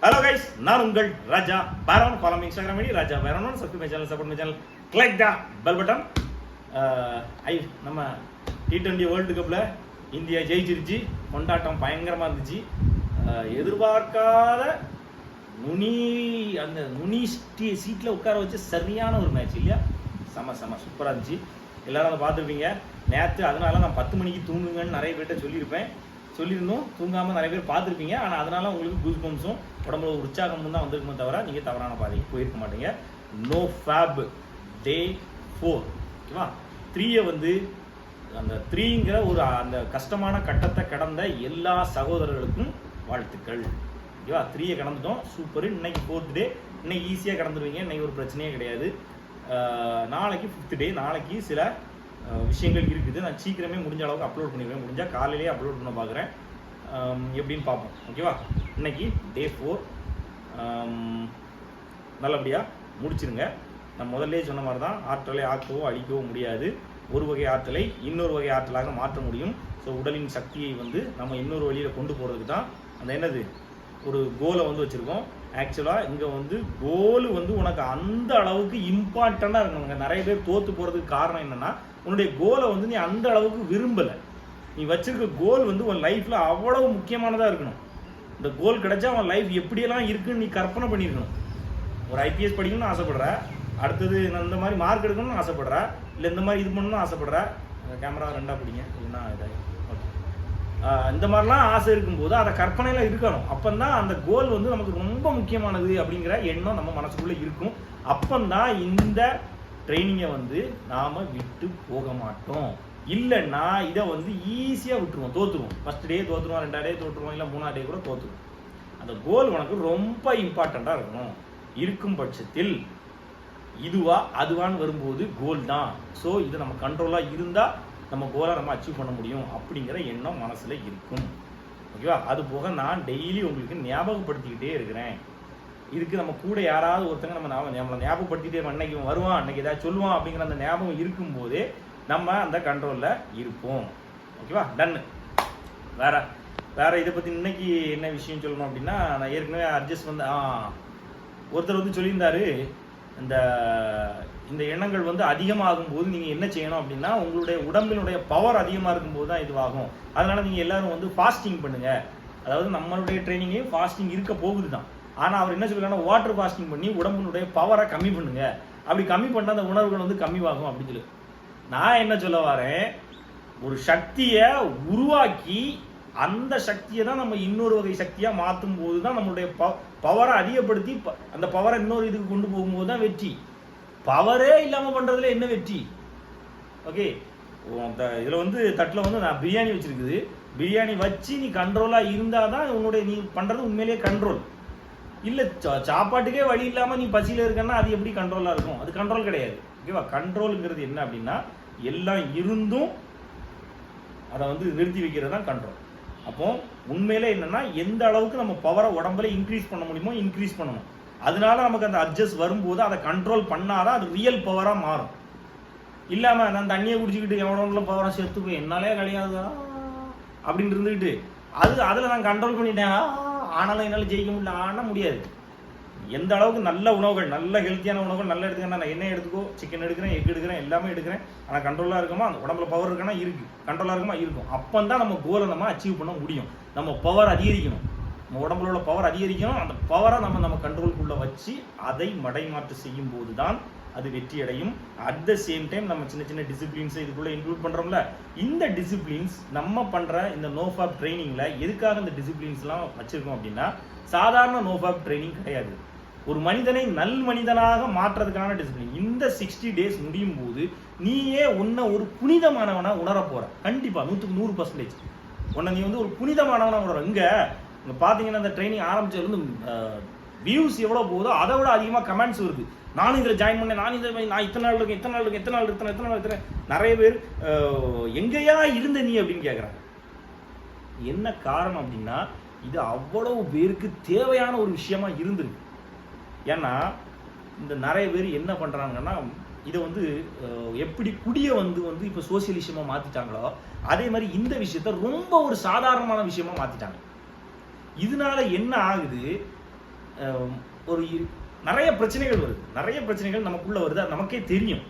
Hello guys, நான் உங்கள் Raja Peron. Follow me Instagram ID Raja Peron. Subscribe my channel, support my channel, click the bell button. நம்ம T20 world கப்பில் India ஜெயிச்சிருச்சு. கொண்டாட்டம் பயங்கரமாக இருந்துச்சு. எதிர்பார்க்காத அந்த நுனி சீட்டில் உட்கார வச்சு சரியான ஒரு மேட்ச் இல்லையா? செம சூப்பராக இருந்துச்சு. எல்லாரும் அதை பார்த்துருப்பீங்க நேற்று. அதனால நான் 10 மணிக்கு தூங்குங்கன்னு நிறைய பேர்கிட்ட சொல்லியிருந்தோம். தூங்காமல் நிறைய பேர் பார்த்துருப்பீங்க. ஆனால் அதனால உங்களுக்கு கூஸ் பம்ப்ஸும் உடம்புல உற்சாகமும் தான் வந்திருக்குமே தவிர நீங்கள் தவறான பாதைக்கு போயிருக்க மாட்டீங்க. நோ ஃபேப் டே 4 ஓகேவா? 3 வந்து அந்த 3ங்கிற ஒரு அந்த கஷ்டமான கட்டத்தை கடந்த எல்லா சகோதரர்களுக்கும் வாழ்த்துக்கள் ஓகேவா? 3 கடந்துட்டோம், சூப்பர். இன்னைக்கு 4th டே. இன்னைக்கு ஈஸியாக கடந்துருவீங்க. இன்னைக்கு ஒரு பிரச்சனையே கிடையாது. நாளைக்கு 5th டே. நாளைக்கு சில விஷயங்கள் இருக்குது. நான் சீக்கிரமே முடிஞ்ச அளவுக்கு அப்லோட் பண்ணிடுவேன். முடிஞ்சால் காலையிலேயே அப்லோட் பண்ண பார்க்குறேன். எப்படின்னு பார்ப்போம் ஓகேவா? இன்னைக்கு டே 4 நல்லபடியாக முடிச்சிருங்க. நான் முதல்ல சொன்ன மாதிரி தான், ஆற்றலை ஆக்கவோ அழிக்கவோ முடியாது. ஒரு வகை ஆற்றலை இன்னொரு வகை ஆற்றலாக மாற்ற முடியும். ஸோ உடலின் சக்தியை வந்து நம்ம இன்னொரு வழியில் கொண்டு போகிறதுக்கு தான் அந்த என்னது ஒரு கோலை வந்து வச்சுருக்கோம். ஆக்சுவலாக இங்கே வந்து கோல் வந்து உனக்கு அந்த அளவுக்கு இம்பார்ட்டண்ட்டாக இருக்கணுங்க. நிறைய பேர் தோற்று போகிறதுக்கு காரணம் என்னென்னா, உன்னுடைய கோலை வந்து நீ அந்த அளவுக்கு விரும்பலை. நீ வச்சிருக்க கோல் வந்து உன் லைஃப்பில் அவ்வளவு முக்கியமானதாக இருக்கணும். இந்த கோல் கிடைச்சா உன் லைஃப் எப்படியெல்லாம் இருக்குன்னு நீ கற்பனை பண்ணியிருக்கணும். ஒரு IPS படிக்கணும்னு ஆசைப்படுற, அடுத்தது நான் இந்த மாதிரி மார்க் எடுக்கணும்னு ஆசைப்படுற, இல்லை இந்த மாதிரி இது பண்ணணும்னு ஆசைப்படுற. கேமரா 2ஆக பிடிங்க இல்லைன்னா இதாகி ஓகே. இந்த மாதிரிலாம் ஆசை இருக்கும்போது அதை கற்பனையில் இருக்கணும். அப்போந்தான் அந்த கோல் வந்து நமக்கு ரொம்ப முக்கியமானது அப்படிங்கிற எண்ணம் நம்ம மனசுக்குள்ளே இருக்கும். அப்போந்தான் இந்த ட்ரைனிங்கை வந்து நாம் விட்டு போக மாட்டோம். இல்லைன்னா இதை வந்து ஈஸியாக விட்டுருவோம், தோற்றுருவோம். ஃபஸ்ட் டே தோற்றுருவோம், 2ஆம் டே தோற்றுருவோம், இல்லை 3ஆம் டே கூட தோற்றுருவோம். அந்த கோல் உனக்கு ரொம்ப இம்பார்ட்டண்ட்டாக இருக்கணும். இருக்கும் பட்சத்தில் இதுவா அதுவான்னு வரும்போது கோல் தான். ஸோ இது நம்ம கண்ட்ரோலாக இருந்தால் நம்ம கோலை நம்ம அச்சீவ் பண்ண முடியும் அப்படிங்கிற எண்ணம் மனசில் இருக்கும் ஓகேவா? அது போக நான் டெய்லி உங்களுக்கு ஞாபகப்படுத்திக்கிட்டே இருக்கிறேன். இதுக்கு நம்ம கூட யாராவது ஒருத்தங்க நம்மளை ஞாபகப்படுத்திட்டே அன்னைக்கு வருவான், அன்னைக்கு ஏதாவது சொல்லுவான் அப்படிங்கிற அந்த ஞாபகம் இருக்கும்போதே நம்ம அந்த கண்ட்ரோலில் இருப்போம் ஓகேவா? டன்னு. வேற இதை பற்றி இன்னைக்கு என்ன விஷயம் சொல்லணும் அப்படின்னா, நான் ஏற்கனவே அட்ஜஸ்ட் வந்து ஒருத்தர் வந்து சொல்லியிருந்தாரு, இந்த எண்ணங்கள் வந்து அதிகமாகும் போது நீங்கள் என்ன செய்யணும் அப்படின்னா, உங்களுடைய உடம்பினுடைய பவர் அதிகமாக இருக்கும்போது தான் இதுவாகும். அதனால நீங்கள் எல்லாரும் வந்து ஃபாஸ்டிங் பண்ணுங்க. அதாவது நம்மளுடைய ட்ரைனிங்கே ஃபாஸ்டிங் இருக்க போகுது தான். ஆனால் அவர் என்ன சொல்லுறாங்கன்னா, வாட்டர் ஃபாஸ்டிங் பண்ணி உடம்பினுடைய பவரை கம்மி பண்ணுங்க. அப்படி கம்மி பண்ணால் அந்த உணர்வுகள் வந்து கம்மியாகும் அப்படின்னு சொல்லி. நான் என்ன சொல்ல வரேன், ஒரு சக்தியை உருவாக்கி அந்த சக்தியை தான் நம்ம இன்னொரு வகை சக்தியாக மாற்றும் போது தான் நம்மளுடைய பவரை அதிகப்படுத்தி அந்த பவரை இன்னொரு இதுக்கு கொண்டு போகும்போது தான் வெற்றி. பவரே இல்லாமல் பண்ணுறதுல என்ன வெற்றி? ஓகே, இதில் வந்து தட்டில் வந்து நான் பிரியாணி வச்சுருக்குது. பிரியாணி வச்சு நீ கண்ட்ரோலாக இருந்தால் தான் உன்னுடைய நீ பண்ணுறது உண்மையிலேயே கண்ட்ரோல். இல்லை சாப்பாட்டுக்கே வழி இல்லாமல் நீ பசியில் இருக்கன்னா அது எப்படி கண்ட்ரோலாக இருக்கும்? அது கண்ட்ரோல் கிடையாது ஓகேவா? கண்ட்ரோலுங்கிறது என்ன அப்படின்னா, எல்லாம் இருந்தும் அதை வந்து நிறுத்தி வைக்கிறது தான் கண்ட்ரோல். அப்போ உண்மையிலே என்னன்னா, எந்த அளவுக்கு நம்ம பவரை உடம்புல இன்க்ரீஸ் பண்ண முடியுமோ இன்க்ரீஸ் பண்ணணும். அதனால நமக்கு அந்த அட்ஜஸ்ட் வரும்போது அதை கண்ட்ரோல் பண்ணாதான் அது ரியல் பவராக மாறும். இல்லாமல் நான் தண்ணியை குடிச்சிக்கிட்டு எவ்வளோ பவராக சேர்த்து போய் என்னாலே கிடையாது அப்படின்னு இருந்துக்கிட்டு அதில் நான் கண்ட்ரோல் பண்ணிட்டேன், ஆனாலும் என்னால் ஜெயிக்க முடியல. ஆனால் முடியாது. எந்த அளவுக்கு நல்ல உணவுகள், நல்ல ஹெல்த்தியான உணவுகள் நல்லா எடுத்துக்கணும். நான் என்ன எடுத்துக்கோ, சிக்கன் எடுக்கிறேன், எக் எடுக்கிறேன், எல்லாமே எடுக்கிறேன். ஆனால் கண்ட்ரோலாக இருக்குமா, அந்த உடம்புல பவர் இருக்குன்னா இருக்குது, கண்ட்ரோலாக இருக்குமா இருக்கும். அப்போ தான் நம்ம கோலை நம்ம அச்சீவ் பண்ண முடியும். நம்ம பவர் அதிகரிக்கணும், நம்ம உடம்புல உள்ள பவர் அதிகரிக்கணும். அந்த பவரை நம்ம கண்ட்ரோலுக்குள்ளே வச்சு அதை மடைமாற்று செய்யும் போது தான் அது வெற்றி அடையும். அட் த சேம் டைம் நம்ம சின்ன டிசிப்ளின்ஸை இதுக்குள்ளே இன்க்ளூட் பண்ணுறோம்ல. இந்த டிசிப்ளின்ஸ் நம்ம பண்ணுற இந்த நோஃபாப் ட்ரைனிங்கில் எதுக்காக இந்த டிசிப்ளின்ஸ்லாம் வச்சுருக்கோம் அப்படின்னா, சாதாரண நோஃபாப் ட்ரைனிங் கிடையாது. ஒரு மனிதனை நல் மனிதனாக மாற்றுறதுக்கான டிசிப்ளின். இந்த 60 days முடியும் போது நீயே உன்னை ஒரு புனிதமானவனா உணர போற. கண்டிப்பா 100% உன்னை நீ வந்து ஒரு புனிதமானவனா உணர. இங்க பாத்தீங்கன்னா இந்த ட்ரைனிங் ஆரம்பிச்சதுலேருந்து வியூஸ் எவ்வளோ போகுதோ அதை விட அதிகமாக கமெண்ட்ஸ் வருது. நானும் இதில் ஜாயின் பண்ணேன், நான் இத்தனை நாள் இருக்கேன். நிறைய பேர் எங்கேயா இருந்த நீ அப்படின்னு கேட்குறாங்க. என்ன காரணம் அப்படின்னா, இது அவ்வளவு பேருக்கு தேவையான ஒரு விஷயமா இருந்திருக்கு. ஏன்னா இந்த நிறைய பேர் என்ன பண்ணுறாங்கன்னா, இதை வந்து எப்படி குடியை வந்து இப்போ சோசியலிசமாக மாற்றிட்டாங்களோ அதே மாதிரி இந்த விஷயத்த ரொம்ப ஒரு சாதாரணமான விஷயமா மாற்றிட்டாங்க. இதனால என்ன ஆகுது, ஒரு நிறைய பிரச்சனைகள் வருது, நிறைய பிரச்சனைகள் நமக்குள்ள வருது, அது நமக்கே தெரியும்.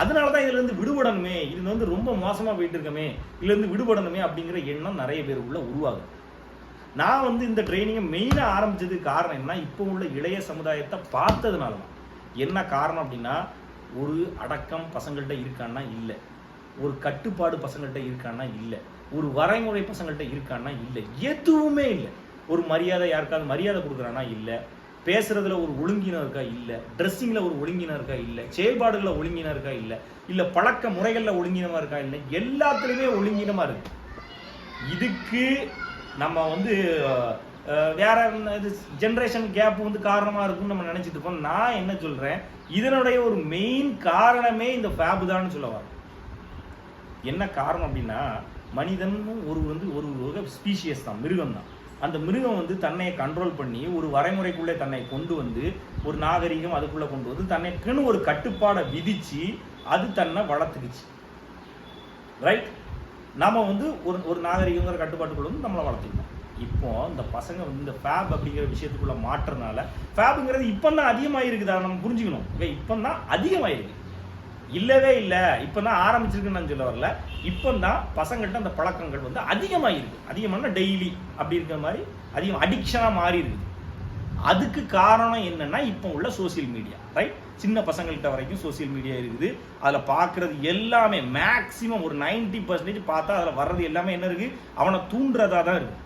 அதனால தான் இதுல இருந்து விடுபடணுமே, இது வந்து ரொம்ப மோசமா போயிட்டு இருக்கமே, இதுல இருந்து விடுபடணுமே அப்படிங்கிற எண்ணம் நிறைய பேருக்குள்ள உருவாகுது. நான் வந்து இந்த ட்ரைனிங்கை மெயினாக ஆரம்பிச்சதுக்கு காரணம் என்ன, இப்போ உள்ள இளைய சமுதாயத்தை பார்த்ததுனால தான். என்ன காரணம் அப்படின்னா, ஒரு அடக்கம் பசங்கள்கிட்ட இருக்கான்னா இல்லை, ஒரு கட்டுப்பாடு பசங்கள்கிட்ட இருக்கான்னா இல்லை, ஒரு வரைமுறை பசங்கள்கிட்ட இருக்கான்னா இல்லை, எதுவுமே இல்லை. ஒரு மரியாதை, யாருக்காவது மரியாதை கொடுக்குறான்னா இல்லை, பேசுறதுல ஒரு ஒழுங்கினம் இருக்கா இல்லை, ட்ரெஸ்ஸிங்கில் ஒரு ஒழுங்கினம் இருக்கா இல்லை, செயல்பாடுகளில் ஒழுங்கினம் இருக்கா இல்லை, இல்லை பழக்க முறைகளில் ஒழுங்கினமாக இருக்கா இல்லை, எல்லாத்துலேயுமே ஒழுங்கினமாக இருக்கு. இதுக்கு நம்ம வந்து வேற இது ஜென்ரேஷன் கேப் வந்து காரணமாக இருக்கும்னு நம்ம நினச்சிட்டு இருக்கோம். நான் என்ன சொல்கிறேன், இதனுடைய ஒரு மெயின் காரணமே இந்த ஃபேப் தான் சொல்ல வரேன். என்ன காரணம் அப்படின்னா, மனிதனும் ஒரு வகை ஸ்பீஷியஸ் தான், மிருகம் தான். அந்த மிருகம் வந்து தன்னை கண்ட்ரோல் பண்ணி ஒரு வரைமுறைக்குள்ளே தன்னை கொண்டு வந்து, ஒரு நாகரிகம் அதுக்குள்ளே கொண்டு வந்து தன்னைக்குன்னு ஒரு கட்டுப்பாடை விதிச்சு அது தன்னை வளர்த்துக்குச்சு. ரைட்? நம்ம வந்து ஒரு நாகரிகங்கிற கட்டுப்பாட்டுக்குள்ள வந்து நம்மளை வளர்த்துக்கணும். இப்போ இந்த பசங்க வந்து இந்த ஃபேப் அப்படிங்கிற விஷயத்துக்குள்ள மாற்றனால, ஃபேபுங்கிறது இப்போ தான் அதிகமாக இருக்குதா நம்ம புரிஞ்சுக்கணும். இப்போ தான் அதிகமாயிருக்கு, இல்லவே இல்லை இப்போ தான் ஆரம்பிச்சிருக்குன்னு நான் சொல்ல வரல. இப்போ தான் பசங்கள்கிட்ட அந்த பழக்கங்கள் வந்து அதிகமாகிருக்கு. அதிகமான டெய்லி அப்படி இருக்கிற மாதிரி அதிகம் அடிக்ஷனாக மாறி இருக்குது. அதுக்கு காரணம் என்னன்னா, இப்போ உள்ள சோசியல் மீடியா. ரைட்? சின்ன பசங்கள்கிட்ட வரைக்கும் சோசியல் மீடியா இருக்குது. அதில் பார்க்குறது எல்லாமே மேக்ஸிமம் ஒரு 90% பார்த்தா அதில் வர்றது எல்லாமே என்ன இருக்குது, அவனை தூண்டுறதா தான் இருக்குது.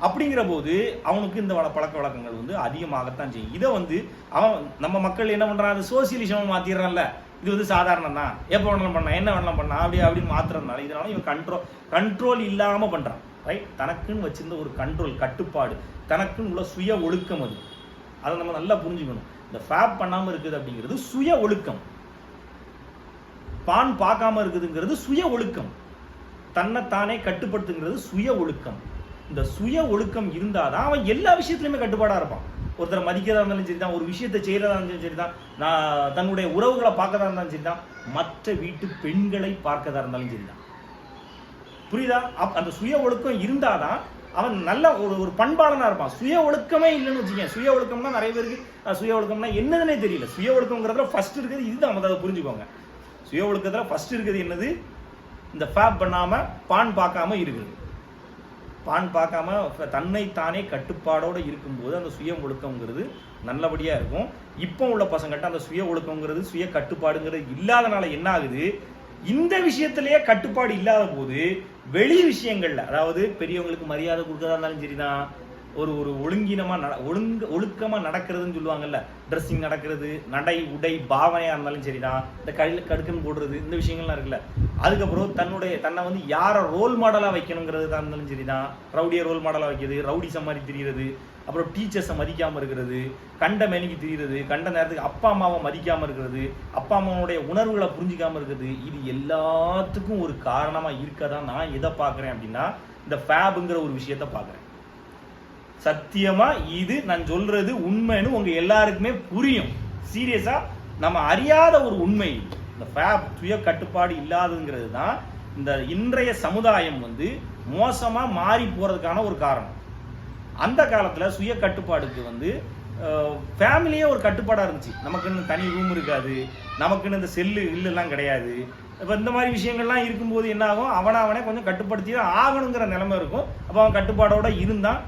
அப்படிங்கிற போது அவனுக்கு இந்த பழக்க வழக்கங்கள் வந்து அதிகமாகத்தான் செய்யும். இதை வந்து அவன் நம்ம மக்கள் என்ன பண்ணுறான், அது சோசியலிசமாக மாற்றிடுறான்ல, இது வந்து சாதாரணம் தான், எப்போ வேணாலும் பண்ணான், என்ன வேணாலும் பண்ணான், அப்படின்னு மாற்றுறதுனால இதனால இவன் கண்ட்ரோல் இல்லாமல் பண்ணுறான். ரைட்? தனக்குன்னு வச்சிருந்த ஒரு கண்ட்ரோல், கட்டுப்பாடு, தனக்குன்னு உள்ள சுய ஒழுக்கம், அதை நம்ம நல்லா புரிஞ்சுக்கணும். இந்த ஃபேப் பண்ணாமல் இருக்குது அப்படிங்கிறது சுய ஒழுக்கம். பான் பார்க்காம இருக்குதுங்கிறது சுய ஒழுக்கம். தன்னைத்தானே கட்டுப்படுத்துங்கிறது சுய ஒழுக்கம். இந்த சுய ஒழுக்கம் இருந்தாதான் அவன் எல்லா விஷயத்துலையுமே கட்டுப்பாடாக இருப்பான். ஒருத்தரை மதிக்கிறதா இருந்தாலும் சரி தான், ஒரு விஷயத்தை செய்கிறதா இருந்தாலும் சரி தான், நான் தன்னுடைய உறவுகளை பார்க்கறதா இருந்தாலும் சரி தான், மற்ற வீட்டு பெண்களை பார்க்கறதா இருந்தாலும் சரி தான். புரியுதா? அந்த சுய ஒழுக்கம் இருந்தாதான் அவன் நல்ல ஒரு பண்பாளனா இருப்பான். சுய ஒழுக்கமே இல்லைன்னு வச்சுக்கேன். சுய ஒழுக்கம்னா நிறைய பேருக்கு சுய ஒழுக்கம்னா என்னதுன்னே தெரியல. சுய ஒழுக்கம்ங்கிறதுல ஃபர்ஸ்ட் இருக்குது இதுதான், அதை புரிஞ்சுக்கோங்க. சுய ஒழுக்கத்துல ஃபர்ஸ்ட் இருக்குது என்னது, இந்த ஃபேப் பண்ணாம பான் பார்க்காம இருக்குது. பான் பார்க்காம தன்னை தானே கட்டுப்பாடோடு இருக்கும்போது அந்த சுய ஒழுக்கம்ங்கிறது நல்லபடியா இருக்கும். இப்போ உள்ள பசங்கள்கிட்ட அந்த சுய ஒழுக்கம்ங்கிறது, சுய கட்டுப்பாடுங்கிறது இல்லாதனால என்ன ஆகுது, இந்த விஷயத்திலேயே கட்டுப்பாடு இல்லாத போது வெளி விஷயங்கள்ல, அதாவது பெரியவங்களுக்கு மரியாதை கொடுக்கறதா இருந்தாலும் சரிதான், ஒரு ஒழுங்கினமா ஒழுக்கமா நடக்கிறதுன்னு சொல்லுவாங்கல்ல, ட்ரெஸ்ஸிங் நடக்கிறது, நடை உடை பாவனையா இருந்தாலும் சரிதான், இந்த கையில் கடுக்குன்னு போடுறது, இந்த விஷயங்கள்லாம் இருக்குல்ல. அதுக்கப்புறம் தன்னை வந்து யாரை ரோல் மாடலா வைக்கணுங்கிறது தான் இருந்தாலும் சரிதான், ரவுடியை ரோல் மாடலா வைக்கிறது, ரவுடி சம்மாரி திரிகிறது, அப்புறம் டீச்சர்ஸை மதிக்காம இருக்கிறது, கண்ட மேனிக்கு திரிகிறது, கண்ட நேரத்துக்கு அப்பா அம்மாவை மதிக்காம இருக்கிறது, அப்பா அம்மாவுடைய உணர்வுகளை புரிஞ்சிக்காம இருக்கிறது, இது எல்லாத்துக்கும் ஒரு காரணமா இருக்கதான் நான் எதை பார்க்குறேன் அப்படின்னா, இந்த ஃபேபுங்கிற ஒரு விஷயத்த பார்க்குறேன். சத்தியமா இது நான் சொல்றது உண்மைன்னு உங்க எல்லாருக்குமே புரியும். சீரியஸா நம்ம அறியாத ஒரு உண்மை. இந்த ஃபேப் சுய கட்டுப்பாடு இல்லாததுங்கிறது தான் இந்த இன்றைய சமுதாயம் வந்து மோசமா மாறி போறதுக்கான ஒரு காரணம். அந்த காலத்துல சுய கட்டுப்பாடுக்கு வந்து ஃபேமிலியே ஒரு கட்டுப்பாடா இருந்துச்சு. நமக்குன்னு தனி ரூம் இருக்காது, நமக்குன்னு இந்த இல்லெல்லாம் கிடையாது. இப்போ இந்த மாதிரி விஷயங்கள்லாம் இருக்கும்போது என்ன ஆகும், அவனே கொஞ்சம் கட்டுப்படுத்தி தான் ஆகணுங்கிற நிலைமை இருக்கும். அப்போ அவன் கட்டுப்பாடோட இருந்தான்,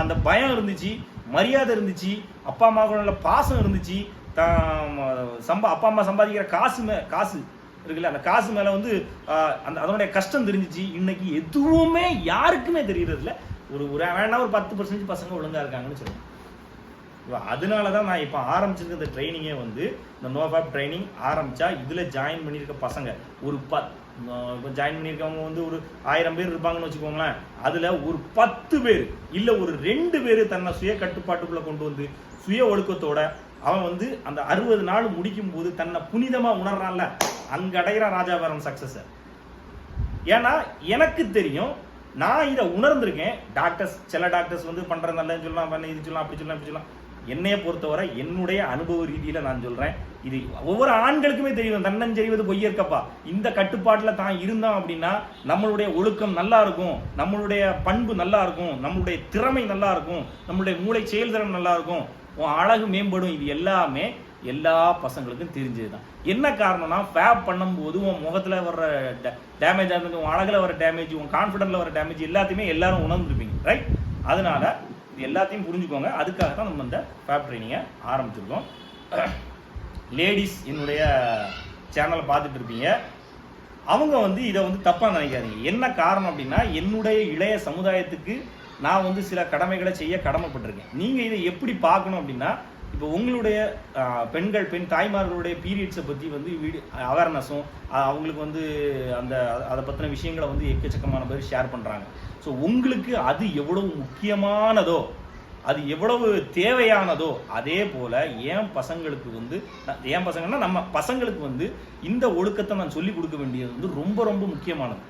அந்த பயம் இருந்துச்சு, மரியாதை இருந்துச்சு, அப்பா அம்மாவோட பாசம் இருந்துச்சு, அப்பா அம்மா சம்பாதிக்கிற காசு இருக்குல்ல, அந்த காசு மேல வந்து அதனுடைய கஷ்டம் தெரிஞ்சிச்சு. இன்னைக்கு எதுவுமே யாருக்குமே தெரியறது இல்லை. ஒரு வேணா ஒரு 10% பசங்க ஒழுங்கா இருக்காங்கன்னு சொல்லுவாங்க. அதனாலதான் நான் இப்போ ஆரம்பிச்சிருக்க இந்த ட்ரைனிங்கே வந்து இந்த நோஃபேப் ட்ரைனிங் ஆரம்பிச்சா இதுல ஜாயின் பண்ணியிருக்க பசங்க ஒரு ஜாயின் பண்ணியிருக்கவங்க வந்து ஒரு 1000 பேர் இருப்பாங்கன்னு வச்சுக்கோங்களேன். அதுல ஒரு 10 பேர் இல்ல ஒரு 2 பேர் தன்னை சுய கட்டுப்பாட்டுக்குள்ள கொண்டு வந்து சுய ஒழுக்கத்தோட அவன் வந்து அந்த 60 நாள் முடிக்கும் போது தன்னை புனிதமா உணர்றான்ல, அங்க அடைகிற ராஜாபுரம் சக்சஸ். ஏன்னா எனக்கு தெரியும், நான் இதை உணர்ந்திருக்கேன். சில டாக்டர்ஸ் வந்து பண்றது நல்லதுன்னு சொல்லலாம், இது சொல்லலாம், அப்படி சொல்லலாம், இப்படி சொல்லலாம். என்னைய பொறுத்தவரை என்னுடைய அனுபவ ரீதியில நான் சொல்றேன், இது ஒவ்வொரு ஆண்களுக்குமே தெரியும். தன்னஞ்செய்வது பொய்யற்கப்பா. இந்த கட்டுப்பாட்டில் தான் இருந்தோம் அப்படின்னா நம்மளுடைய ஒழுக்கம் நல்லா இருக்கும், நம்மளுடைய பண்பு நல்லா இருக்கும், நம்மளுடைய திறமை நல்லா இருக்கும், நம்மளுடைய மூளை செயல்திறன் நல்லா இருக்கும், உன் அழகு மேம்படும். இது எல்லாமே எல்லா பசங்களுக்கும் தெரிஞ்சது தான். என்ன காரணம்னா, ஃபேப் பண்ணும்போது உன் முகத்தில் வர்ற டேமேஜாக இருந்தது, உன் அழகில் வர டேமேஜ், உன் கான்ஃபிடென்ட்ல வர டேமேஜ் எல்லாத்தையுமே எல்லாரும் உணர்ந்துருப்பீங்க, ரைட்? அதனால இது எல்லாத்தையும் புரிஞ்சுக்கோங்க. அதுக்காக தான் நம்ம இந்த ஃபேப் ட்ரைனிங்கை ஆரம்பிச்சிருக்கோம். லேடிஸ் என்னுடைய சேனலை பார்த்துட்டு இருப்பீங்க, அவங்க வந்து இதை வந்து தப்பாக நினைக்காதீங்க. என்ன காரணம் அப்படின்னா, என்னுடைய இளைய சமுதாயத்துக்கு நான் சில கடமைகளை செய்ய கடமைப்பட்டிருக்கேன். நீங்கள் இதை எப்படி பார்க்கணும் அப்படின்னா, இப்போ உங்களுடைய பெண் தாய்மார்களுடைய பீரியட்ஸை பற்றி அவேர்னஸும் அவங்களுக்கு அதை பற்றின விஷயங்களை எக்கச்சக்கமான பேர் ஷேர் பண்ணுறாங்க. ஸோ உங்களுக்கு அது எவ்வளவு முக்கியமானதோ, அது எவ்வளவு தேவையானதோ, அதே போல் என் பசங்களுக்கு என் பசங்கன்னா நம்ம பசங்களுக்கு இந்த ஒழுக்கத்தை நான் சொல்லிக் கொடுக்க வேண்டியது ரொம்ப ரொம்ப முக்கியமானது.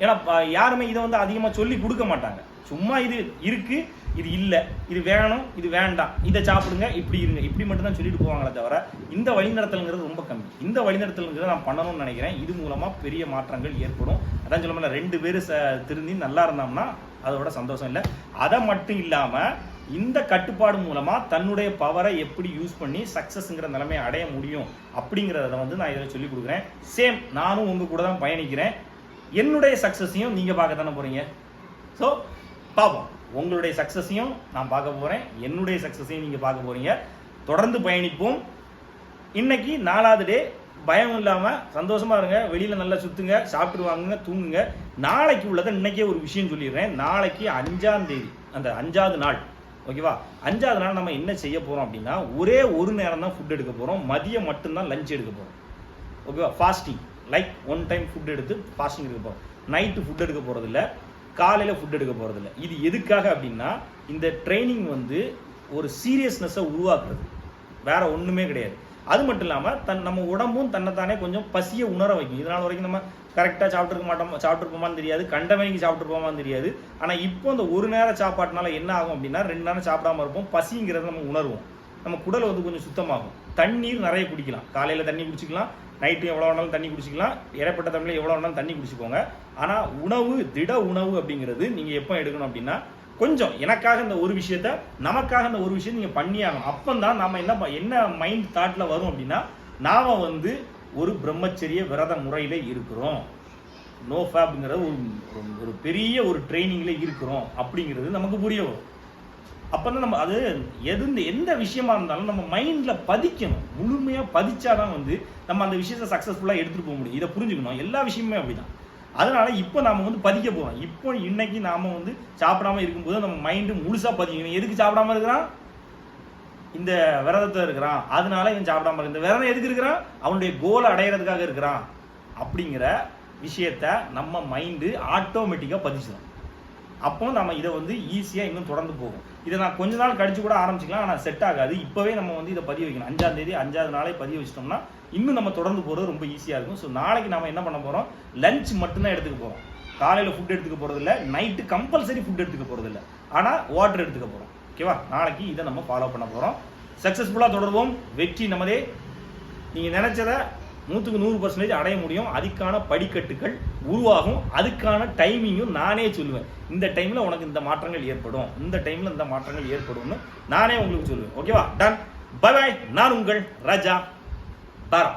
ஏன்னா யாருமே இதை அதிகமாக சொல்லி கொடுக்க மாட்டாங்க. சும்மா இது இருக்கு, இது இல்லை, இது வேணும், இது வேண்டாம், இதை சாப்பிடுங்க, இப்படி இருங்க, இப்படி மட்டும்தான் சொல்லிட்டு போவாங்களே தவிர இந்த வழிநடத்தல்ங்கிறது ரொம்ப கம்மி. இந்த வழிநடத்தல்ங்கிறத நான் பண்ணணும்னு நினைக்கிறேன். இது மூலமாக பெரிய மாற்றங்கள் ஏற்படும். அதான் சொல்ல முடியல, 2 பேர் திருந்தி நல்லா இருந்தோம்னா அதோட சந்தோஷம் இல்லை. அதை மட்டும் இல்லாமல் இந்த கட்டுப்பாடு மூலமாக தன்னுடைய பவரை எப்படி யூஸ் பண்ணி சக்ஸஸ்ங்கிற நிலைமையை அடைய முடியும் அப்படிங்கிறத நான் இதில் சொல்லிக் கொடுக்குறேன். சேம் நானும் உங்கள் கூட தான் பயணிக்கிறேன். என்னுடைய சக்ஸஸையும் நீங்கள் பார்க்க தானே போகிறீங்க. ஸோ பார்ப்போம், உங்களுடைய சக்ஸஸையும் நான் பார்க்க போகிறேன், என்னுடைய சக்ஸஸையும் நீங்கள் பார்க்க போகிறீங்க. தொடர்ந்து பயணிப்போம். இன்னைக்கு 4வது டே. பயம் இல்லாமல் சந்தோஷமாக இருங்க, வெளியில் நல்லா சுற்றுங்க, சாப்பிட்டு வாங்குங்க, தூங்குங்க. நாளைக்கு உள்ளதை இன்னைக்கே ஒரு விஷயம் சொல்லிடுறேன். நாளைக்கு 5ஆம் தேதி, அந்த 5வது நாள், ஓகேவா? 5வது நாள் நம்ம என்ன செய்ய போகிறோம் அப்படின்னா, ஒரே ஒரு நேரம் தான் ஃபுட் எடுக்க போகிறோம். மதியம் மட்டும்தான் லஞ்ச் எடுக்க போகிறோம், ஓகேவா? ஃபாஸ்டிங், லைக் 1 டைம் ஃபுட் எடுத்து ஃபாஸ்டிங் எடுக்க போகிறோம். நைட்டு ஃபுட் எடுக்க போகிறதில்ல, காலையில் ஃபுட் எடுக்க போகிறதில்ல. இது எதுக்காக அப்படின்னா, இந்த ட்ரைனிங் ஒரு சீரியஸ்னஸை உருவாக்குறது, வேற ஒன்றுமே கிடையாது. அது மட்டும் இல்லாமல் நம்ம உடம்பும் தன்னைத்தானே கொஞ்சம் பசியை உணர வைக்கும். இதனால் வரைக்கும் நம்ம கரெக்டாக சாப்பிட்ருப்போமான்னு தெரியாது, கண்டவனைக்கு சாப்பிட்ருப்போமான்னு தெரியாது. ஆனால் இப்போ இந்த ஒரு நேரம் சாப்பாட்டுனால என்ன ஆகும் அப்படின்னா, 2 நேரம் சாப்பிடாம இருப்போம். பசிங்கிறத நம்ம உணர்வோம். நம்ம குடல் கொஞ்சம் சுத்தமாகும். தண்ணீர் நிறைய குடிக்கலாம். காலையில் தண்ணி குடிச்சிக்கலாம், நைட்டு எவ்வளோ வேணாலும் தண்ணி குடிச்சிக்கலாம், இடைப்பட்ட தமிழில் எவ்வளோ வேணாலும் தண்ணி குடிச்சிக்கோங்க. ஆனால் உணவு, திட உணவு அப்படிங்கிறது நீங்கள் எப்போ எடுக்கணும் அப்படின்னா, கொஞ்சம் எனக்காக இந்த ஒரு விஷயத்த, நமக்காக இந்த ஒரு விஷயம் நீங்கள் பண்ணி ஆகணும். அப்போ தான் நம்ம என்ன மைண்ட் தாட்டில் வரும் அப்படின்னா, நாம் ஒரு பிரம்மச்சரிய விரத முறையில் இருக்கிறோம், நோ ஃபேப்ங்கிறது ஒரு பெரிய ஒரு ட்ரைனிங்கில் இருக்கிறோம் அப்படிங்கிறது நமக்கு புரிய வரும். அப்போ தான் நம்ம அது எந்த விஷயமா இருந்தாலும் நம்ம மைண்டில் பதிக்கணும். முழுமையாக பதிச்சாதான் நம்ம அந்த விஷயத்தை சக்ஸஸ்ஃபுல்லாக எடுத்துகிட்டு போக முடியும். இதை புரிஞ்சுக்கணும். எல்லா விஷயமுமே அப்படிதான். அதனால இப்போ நாம பதிக்க போகிறோம். இப்போ இன்னைக்கு நாம சாப்பிடாம இருக்கும்போது நம்ம மைண்டு முழுசாக பதிக்கணும். எதுக்கு சாப்பிடாம இருக்கிறான்? இந்த விரதத்தை இருக்கிறான், அதனால இவன் சாப்பிடாம இருக்கு. இந்த விரதம் எதுக்கு இருக்கிறான்? அவனுடைய கோலை அடையிறதுக்காக இருக்கிறான் அப்படிங்கிற விஷயத்த நம்ம மைண்டு ஆட்டோமேட்டிக்காக பதிச்சிடும். அப்போ நம்ம இதை ஈஸியாக இன்னும் தொடர்ந்து போகும். இதை நான் கொஞ்ச நாள் கழிச்சு கூட ஆரம்பிச்சிக்கலாம், ஆனால் செட் ஆகாது. இப்போவே நம்ம இதை பதிவு வைக்கணும். 5ஆம் தேதி 5வது நாளே பதிவு வச்சிட்டோம்னா இன்னும் நம்ம தொடர்ந்து போகிறது ரொம்ப ஈஸியாக இருக்கும். ஸோ நாளைக்கு நம்ம என்ன பண்ண போகிறோம், லஞ்ச் மட்டும்தான் எடுத்துக்க போகிறோம். காலையில் ஃபுட் எடுத்துக்க போகிறதில்ல, நைட்டு கம்பல்சரி ஃபுட் எடுத்துக்க போகிறதில்ல, ஆனால் வாட்டர் எடுத்துக்க போகிறோம், ஓகேவா? நாளைக்கு இதை நம்ம ஃபாலோ பண்ண போகிறோம். சக்ஸஸ்ஃபுல்லாக தொடர்வோம். வெற்றி நமதே. நீங்கள் நினச்சதை 100% அடைய முடியும். அதுக்கான படிக்கட்டுகள் உருவாகும். அதுக்கான டைமிங்கும் நானே சொல்லுவேன். இந்த டைமில் உனக்கு இந்த மாற்றங்கள் ஏற்படும், இந்த டைமில் இந்த மாற்றங்கள் ஏற்படும்னு நானே உங்களுக்கு சொல்லுவேன், ஓகேவா? டன். Bye bye. நான் உங்கள் ராஜா பாரா.